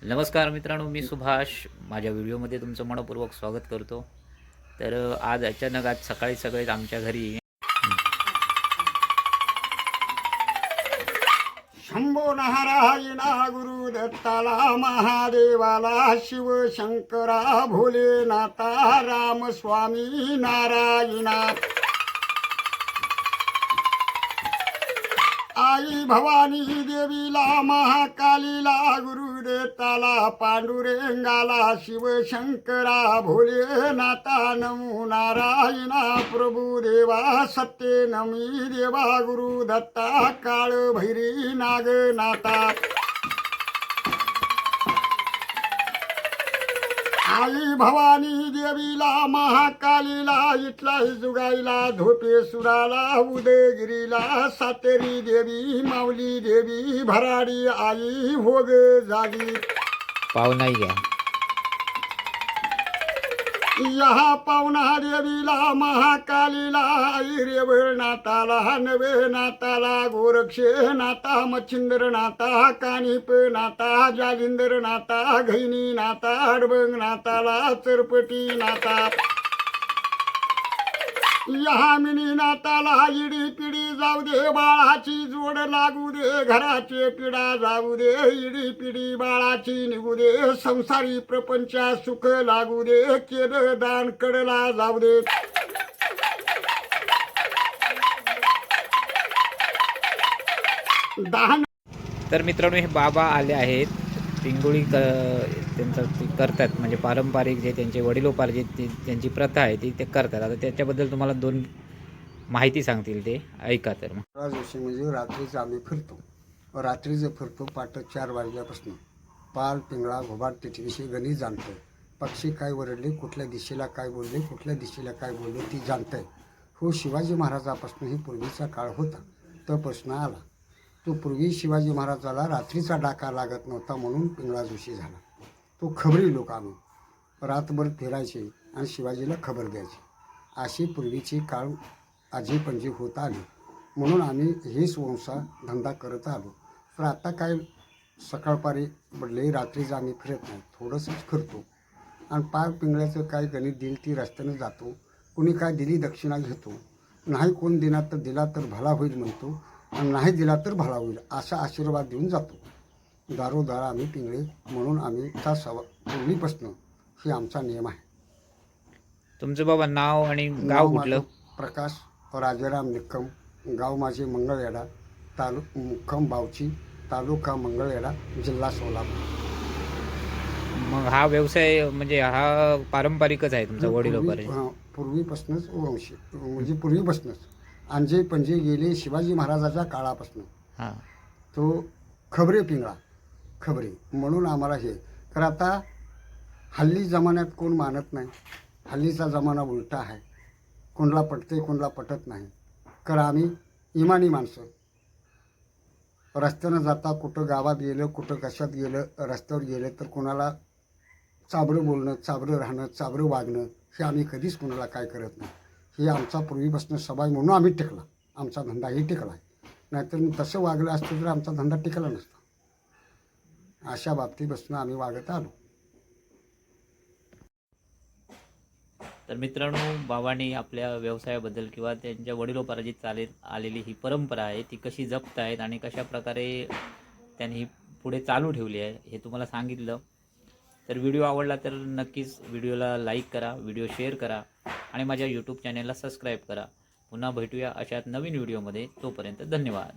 नमस्कार मित्रांनो, मी सुभाष. माझ्या व्हिडिओमध्ये तुमचं मनपूर्वक स्वागत करतो. तर आज अचानक सकाळी सगळेच आमच्या घरी शंभो नारायणा गुरुदत्ताला महादेवाला शिवशंकरा भोलेनाथा रामस्वामी नारायणा आई भवानी देवीला महाकालीला गुरुदत्ताला पांडुरंगाला शिवशंकरा भोलेनाथा नमो नारायणा प्रभू देवा सत्ये नमी देवा गुरुदत्ता काळ भैरी नागनाथा आई भवानी देवीला महाकालीला इथला जुगाईला धोपे सुराला उदयगिरीला सातेरी देवी माऊली देवी भराडी आई भोग जागी पाहुणाही घ्या. यहा पावना देवीला महाकालीला आई रेवळनाथाला नवेनाथाला गोरक्षनाथा मच्छिंद्रनाथा कानिपनाथा जालिंदरनाथा घैनीनाथा अडबंगनाथाला चरपटीनाथा यहा मिनीनाथाला इडी पिढी जाऊ दे बाळाची जोड लागू दे घराचे पिढा जाऊ दे इडी पिढी बाळाची निघू दे संसारी प्रपंचा सुख लागू दे केलं दान कडला जाऊ दे दान. तर मित्रांनो, हे बाबा आले आहेत. पिंगुळी त्यांचं ते करतात, म्हणजे पारंपरिक जे त्यांचे वडिलोपार्जित त्यांची प्रथा आहे ती ते करतात. आता त्याच्याबद्दल तुम्हाला दोन माहिती सांगतील, ते ऐका. तर मग जोशी म्हणजे रात्रीचं आम्ही फिरतो. रात्रीचं फिरतो पाट 4 वाजल्यापासून. पाल पिंगळा घोबाट तिथविषयी गणित जाणतो. पक्षी काय वरडले, कुठल्या दिशेला काय बोलले, कुठल्या दिशेला काय बोलले ती जाणतंय. हो शिवाजी महाराजापासून ही पूर्वीचा काळ होता. तो प्रश्न आला. तो पूर्वी शिवाजी महाराजाला रात्रीचा डाका लागत नव्हता म्हणून पिंगळा जोशी झाला. तो खबरी लोक आम्ही रातभर फिरायचे आणि शिवाजीला खबर द्यायची. अशी पूर्वीची काळ आजी पणजी होत आली म्हणून आम्ही हेच वंशा धंदा करत आलो. तर आता काय सकाळपारी बदले रात्रीच आम्ही फिरत नाही, थोडंसंच फिरतो. आणि पार पिंगळ्याचं काय गणित देईल ती रस्त्यानं जातो. कुणी काय दिली दक्षिणा घेतो. नाही कोण दिला तर दिला तर भला होईल म्हणतो, आणि नाही दिला तर भला होईल असा आशीर्वाद देऊन जातो. दारोदार आम्ही पिंगळे म्हणून आम्ही त्या पूर्वीपासून ही आमचा नियम आहे. तुमचं बाबा नाव आणि गाव कुठलं? प्रकाश राजाराम निक्कम. गाव माझे मंगळवेढा, मुक्काम बावची, तालुका मंगळवेढा, जिल्हा सोलापूर. मग हा व्यवसाय म्हणजे हा पारंपरिकच आहे तुमचा वडिलोपार्जित? पूर्वीपासूनच वंशी, म्हणजे पूर्वीपासूनच अंजे पणजे गेले शिवाजी महाराजाच्या काळापासून. हां. तो खबरे पिंगळा खबरे म्हणून आम्हाला हे. तर आता हल्ली जमान्यात कोण मानत नाही. हल्लीचा जमाना उलटा आहे. कोणाला पटते कोणाला पटत नाही. कारण आम्ही इमानी माणसं. रस्त्यानं जाता कुठं गावात गेलं, कुठं कशात गेलं, रस्त्यावर गेलं तर कोणाला चाबरं बोलणं, चाबरं राहणं, चाबरं वागणं हे आम्ही कधीच कोणाला काय करत नाही. हे आमचा पूर्वीपासून सबाई म्हणून आम्ही टिकला. आमचा धंदाही टिकला आहे. नाहीतर तसं वागलं असतं तर आमचा धंदा टिकला नसता. अशा बाबतीपासून आम्ही वागत आलो. तर मित्रांनो, बाबांनी आपल्या व्यवसायाबद्दल किंवा त्यांच्या वडिलोपार्जित चालत आलेली ही परंपरा आहे ती कशी जपत आहेत आणि कशा प्रकारे त्यांनी पुढे चालू ठेवली आहे हे तुम्हाला सांगितलं. तर व्हिडिओ आवडला तर नक्कीच व्हिडिओला लाईक करा, व्हिडिओ शेअर करा आणि माझ्या यूट्यूब चॅनलला सबस्क्राईब करा. पुन्हा भेटूया अशात नवीन व्हिडिओमध्ये. तोपर्यंत धन्यवाद.